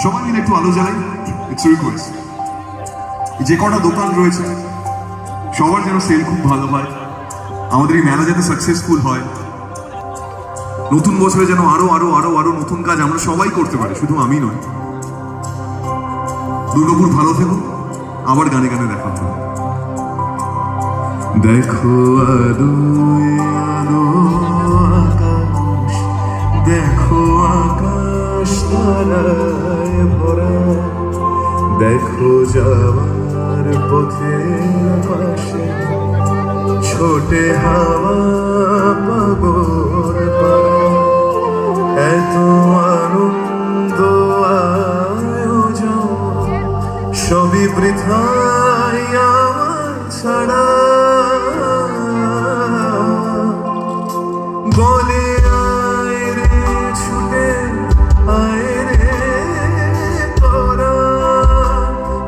সবাই মিলে একটু আলো জ্বালাই, ইটস রিকোয়েস্ট। যে কটা দোকান রয়েছে সবার যেন সেল খুব ভালো হয়, আমাদের এই মেলা যাতে সাকসেসফুল হয়, নতুন বছরে যেন আরো আরো আরো আরো নতুন কাজ আমরা সবাই করতে পারি, শুধু আমি নয়। দুর্গাপুর ভালো থেকো, আবার গানে গানে দেখা হবে। দেখো আলোয় আলো আকাশ, দেখো আকাশ তারায় ভরা, দেখো যাওয়ার পথের পাশে ছোটে হাওয়া পাগল পারা, এত আনন্দ আয়োজন সবই বৃথায় আমার ছাড়া। বলে আয় রে ছুটে আয় রে তোরা,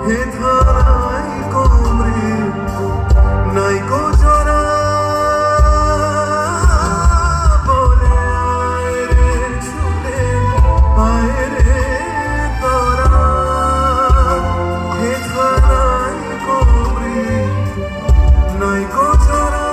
হে ধারাই কমরে নাই কো জোড়া। বলে আয় রে ছুটে আয় রে তোরা, হে ধারাই কমরে নাই কো জোড়া।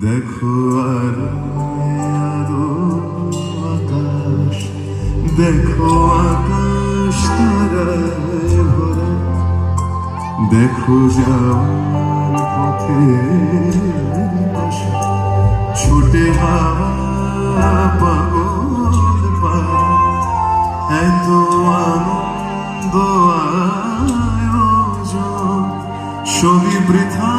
দেখো আলো আকাশ, দেখো আকাশ তারায় ভরা, দেখো যাওয়ার পথে ছুটে হাওয়া পাগল পারা, এত আনন্দ আয়োজন সবই বৃথা